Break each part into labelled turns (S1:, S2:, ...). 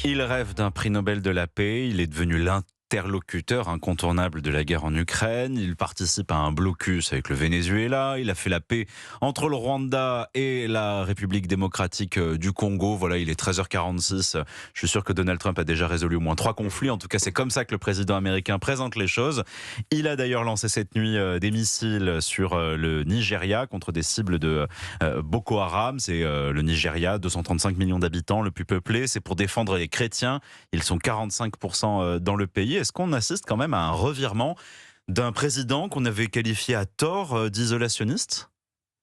S1: Il rêve d'un prix Nobel de la paix, il est devenu l'interlocuteur incontournable de la guerre en Ukraine, il participe à un blocus avec le Venezuela, il a fait la paix entre le Rwanda et la République démocratique du Congo. Voilà, il est 13h46, je suis sûr que Donald Trump a déjà résolu au moins 3 conflits, en tout cas c'est comme ça que le président américain présente les choses. Il a d'ailleurs lancé cette nuit des missiles sur le Nigeria contre des cibles de Boko Haram. C'est le Nigeria, 235 millions d'habitants, le plus peuplé, c'est pour défendre les chrétiens, ils sont 45% dans le pays. Est-ce qu'on assiste quand même à un revirement d'un président qu'on avait qualifié à tort'isolationniste ?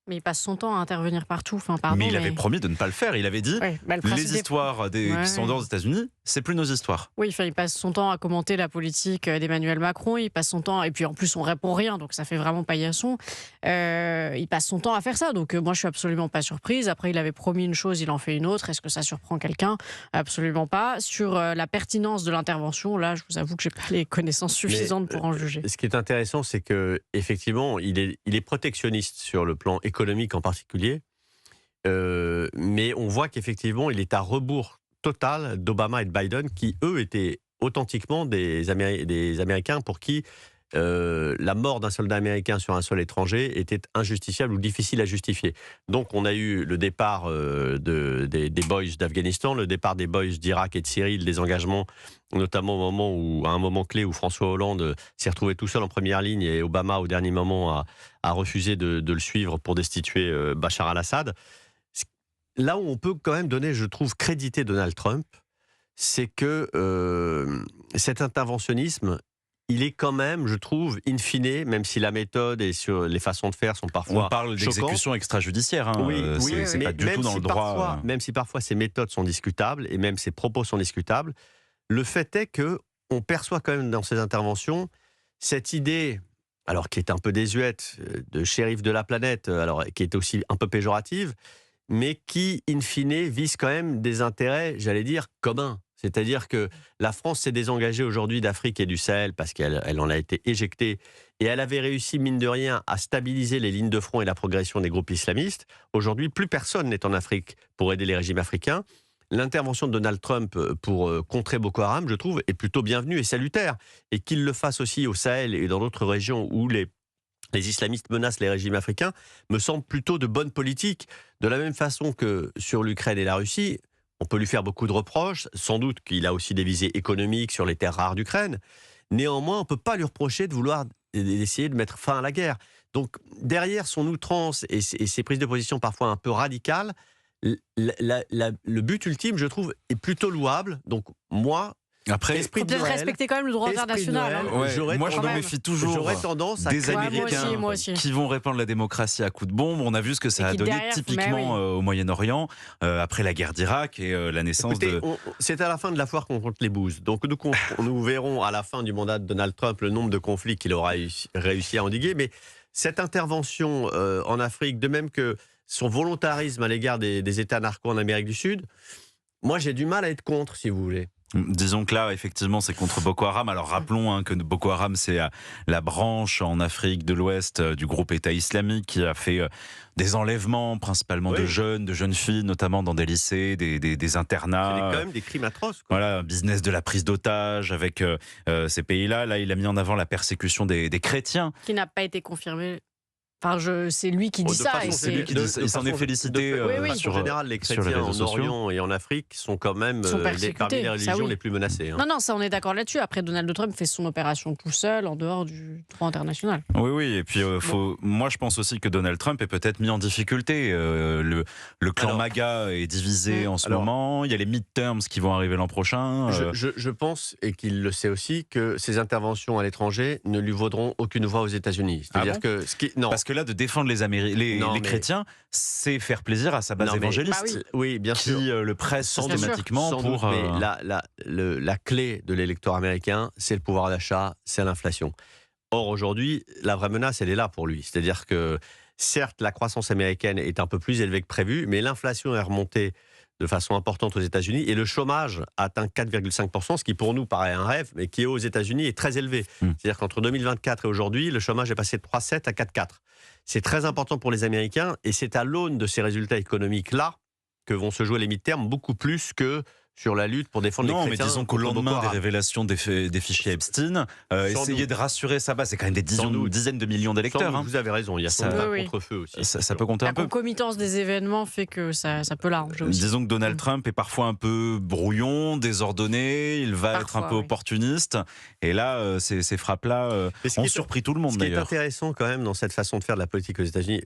S2: Mais il passe son temps à intervenir partout. Enfin, pardon,
S1: mais il avait promis de ne pas le faire. Il avait dit les histoires qui sont dehors des États-Unis, c'est plus nos histoires.
S2: Oui, il passe son temps à commenter la politique d'Emmanuel Macron. Il passe son temps, et puis en plus on répond rien, donc ça fait vraiment paillasson. Il passe son temps à faire ça. Donc moi je suis absolument pas surprise. Après il avait promis une chose, il en fait une autre. Est-ce que ça surprend quelqu'un ? Absolument pas. Sur la pertinence de l'intervention, là je vous avoue que j'ai pas les connaissances suffisantes pour en juger.
S3: Ce qui est intéressant, c'est que effectivement il est protectionniste sur le plan économique en particulier, mais on voit qu'effectivement il est à rebours total d'Obama et de Biden, qui eux étaient authentiquement des Américains pour qui la mort d'un soldat américain sur un sol étranger était injustifiable ou difficile à justifier. Donc on a eu le départ des boys d'Afghanistan, le départ des boys d'Irak et de Syrie, le désengagement, notamment à un moment clé où François Hollande s'est retrouvé tout seul en première ligne et Obama au dernier moment a refusé de le suivre pour destituer Bachar al-Assad. Là où on peut quand même donner, je trouve, créditer Donald Trump, c'est que cet interventionnisme, il est quand même, je trouve, in fine, même si la méthode et sur les façons de faire sont parfois
S1: on parle d'exécution extrajudiciaire, hein.
S3: Oui,
S1: c'est pas du tout dans le droit.
S3: Même si parfois ces méthodes sont discutables et même ses propos sont discutables, le fait est que on perçoit quand même dans ces interventions cette idée, alors qui est un peu désuète, de shérif de la planète, alors qui est aussi un peu péjorative, mais qui, in fine, vise quand même des intérêts, j'allais dire, communs. C'est-à-dire que la France s'est désengagée aujourd'hui d'Afrique et du Sahel parce qu'elle en a été éjectée et elle avait réussi, mine de rien, à stabiliser les lignes de front et la progression des groupes islamistes. Aujourd'hui, plus personne n'est en Afrique pour aider les régimes africains. L'intervention de Donald Trump pour contrer Boko Haram, je trouve, est plutôt bienvenue et salutaire. Et qu'il le fasse aussi au Sahel et dans d'autres régions où les islamistes menacent les régimes africains, me semble plutôt de bonne politique. De la même façon que sur l'Ukraine et la Russie, on peut lui faire beaucoup de reproches, sans doute qu'il a aussi des visées économiques sur les terres rares d'Ukraine. Néanmoins, on ne peut pas lui reprocher de vouloir essayer de mettre fin à la guerre. Donc, derrière son outrance et ses prises de position parfois un peu radicales, le but ultime, je trouve, est plutôt louable. Donc, moi...
S1: Après,
S2: il faut peut-être respecter quand même le droit international.
S1: Moi, je me méfie toujours des Américains
S2: moi aussi.
S1: qui vont répandre la démocratie à coups de bombe. On a vu ce que ça a donné typiquement au Moyen-Orient, après la guerre d'Irak et la naissance
S3: c'est à la fin de la foire qu'on compte les bouses. Donc nous verrons à la fin du mandat de Donald Trump le nombre de conflits qu'il aura réussi à endiguer. Mais cette intervention en Afrique, de même que son volontarisme à l'égard des États narcos en Amérique du Sud, moi j'ai du mal à être contre, si vous voulez.
S1: Disons que là, effectivement, c'est contre Boko Haram. Alors rappelons que Boko Haram, c'est la branche en Afrique de l'Ouest du groupe État islamique qui a fait des enlèvements, principalement de jeunes filles, notamment dans des lycées, des internats.
S3: C'est quand même des crimes atroces, quoi.
S1: Voilà, un business de la prise d'otages avec ces pays-là. Là, il a mis en avant la persécution des chrétiens.
S2: Qui n'a pas été confirmée. Enfin, c'est lui qui dit ça.
S1: Il s'en est félicité.
S3: En général, les chrétiens en Orient et en Afrique sont quand même parmi les religions les plus menacées. Hein.
S2: Non, ça on est d'accord là-dessus. Après, Donald Trump fait son opération tout seul, en dehors du droit international.
S1: Oui. Et puis, moi, je pense aussi que Donald Trump est peut-être mis en difficulté. Le clan MAGA est divisé en ce moment. Il y a les midterms qui vont arriver l'an prochain.
S3: Je pense, et qu'il le sait aussi, que ses interventions à l'étranger ne lui vaudront aucune voix aux États-Unis. C'est-à-dire que
S1: parce que là, de défendre les chrétiens, c'est faire plaisir à sa base évangéliste,
S3: oui, bien sûr,
S1: qui le presse systématiquement pour...
S3: Mais la clé de l'électorat américain, c'est le pouvoir d'achat, c'est l'inflation. Or, aujourd'hui, la vraie menace, elle est là pour lui. C'est-à-dire que, certes, la croissance américaine est un peu plus élevée que prévu, mais l'inflation est remontée de façon importante aux États-Unis et le chômage atteint 4,5%, ce qui pour nous paraît un rêve, mais qui aux États-Unis est très élevé. C'est-à-dire qu'entre 2024 et aujourd'hui, le chômage est passé de 3,7 à 4,4. C'est très important pour les Américains et c'est à l'aune de ces résultats économiques-là que vont se jouer les midterms, beaucoup plus que sur la lutte pour défendre les
S1: Non,
S3: chrétiens.
S1: mais disons qu'au
S3: contre
S1: lendemain
S3: Boko
S1: des
S3: Haram.
S1: révélations des fichiers Epstein, essayer
S3: doute.
S1: de rassurer sa base, c'est quand même des
S3: Sans doute.
S1: dizaines de millions
S3: Sans
S1: d'électeurs.
S3: doute, vous avez raison, il y a sans
S1: Ça-
S3: doute un
S2: Oui.
S3: contre-feu aussi.
S1: Ça peut compter
S2: La
S1: un peu.
S2: concomitance des événements fait que ça peut l'arranger aussi.
S1: Disons que Donald Trump est parfois un peu brouillon, désordonné, il va être un
S2: Parfois,
S1: peu
S2: oui.
S1: opportuniste. Et là, ces frappes-là
S3: Mais ce qui
S1: ont
S3: est-
S1: surpris tout le monde
S3: Ce qui est
S1: d'ailleurs.
S3: intéressant quand même dans cette façon de faire de la politique aux États-Unis,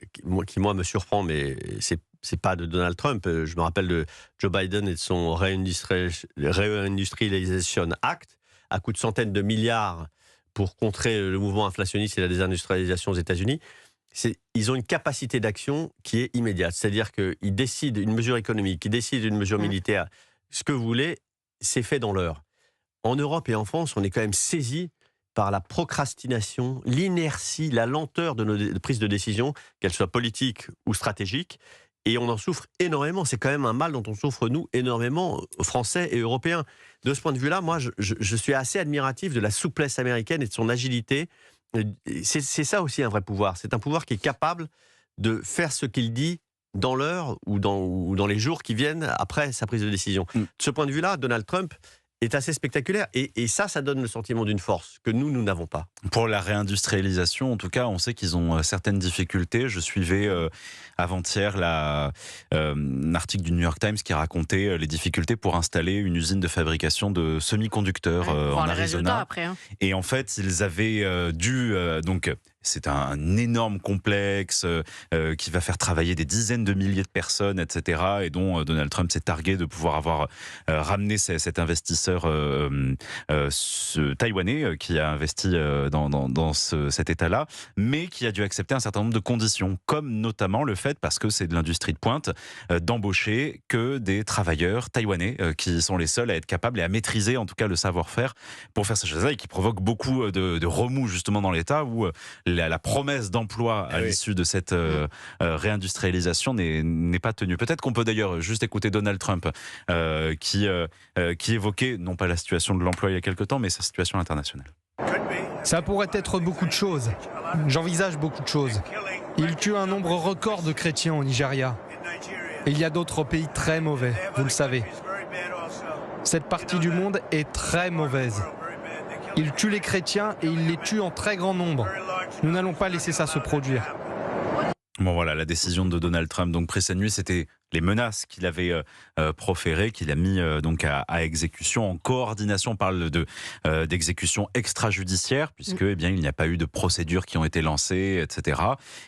S3: qui moi me surprend, mais c'est pas de Donald Trump. Je me rappelle de Joe Biden et de son Reindustrialization Act, à coût de centaines de milliards pour contrer le mouvement inflationniste et la désindustrialisation aux États-Unis. Ils ont une capacité d'action qui est immédiate. C'est-à-dire qu'ils décident une mesure économique, ils décident une mesure militaire. Ce que vous voulez, c'est fait dans l'heure. En Europe et en France, on est quand même saisi par la procrastination, l'inertie, la lenteur de nos prises de décision, qu'elles soient politiques ou stratégiques. Et on en souffre énormément. C'est quand même un mal dont on souffre, nous, énormément, Français et Européens. De ce point de vue-là, moi, je suis assez admiratif de la souplesse américaine et de son agilité. C'est ça aussi un vrai pouvoir. C'est un pouvoir qui est capable de faire ce qu'il dit dans l'heure ou dans les jours qui viennent après sa prise de décision. De ce point de vue-là, Donald Trump est assez spectaculaire. Et ça donne le sentiment d'une force que nous n'avons pas.
S1: Pour la réindustrialisation, en tout cas, on sait qu'ils ont certaines difficultés. Je suivais avant-hier un article du New York Times qui racontait les difficultés pour installer une usine de fabrication de semi-conducteurs
S2: Voir
S1: en
S2: les résultats
S1: Arizona.
S2: après. Hein.
S1: Et en fait, ils avaient donc c'est un énorme complexe qui va faire travailler des dizaines de milliers de personnes, etc. Et dont Donald Trump s'est targué de pouvoir avoir ramené cet investisseur taïwanais qui a investi dans cet état-là, mais qui a dû accepter un certain nombre de conditions, comme notamment le fait, parce que c'est de l'industrie de pointe, d'embaucher que des travailleurs taïwanais qui sont les seuls à être capables et à maîtriser en tout cas le savoir-faire pour faire ces choses-là, et qui provoquent beaucoup de remous justement dans l'État où la promesse d'emploi à l'issue de cette réindustrialisation n'est pas tenue. Peut-être qu'on peut d'ailleurs juste écouter Donald Trump qui évoquait non pas la situation de l'emploi il y a quelque temps, mais sa situation internationale.
S4: Ça pourrait être beaucoup de choses. J'envisage beaucoup de choses. Il tue un nombre record de chrétiens au Nigeria. Et il y a d'autres pays très mauvais, vous le savez. Cette partie du monde est très mauvaise. Il tue les chrétiens et il les tue en très grand nombre. Nous n'allons pas laisser ça se produire.
S1: Bon voilà, la décision de Donald Trump, donc prise cette nuit, c'était les menaces qu'il avait proférées, qu'il a mis donc à exécution en coordination. On parle d'exécution extrajudiciaire, puisque eh bien, il n'y a pas eu de procédures qui ont été lancées, etc.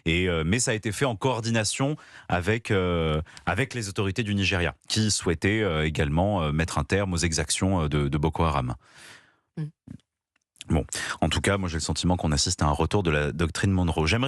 S1: Mais ça a été fait en coordination avec les autorités du Nigeria, qui souhaitaient également mettre un terme aux exactions de Boko Haram. Bon, en tout cas, moi j'ai le sentiment qu'on assiste à un retour de la doctrine Monroe. J'aimerais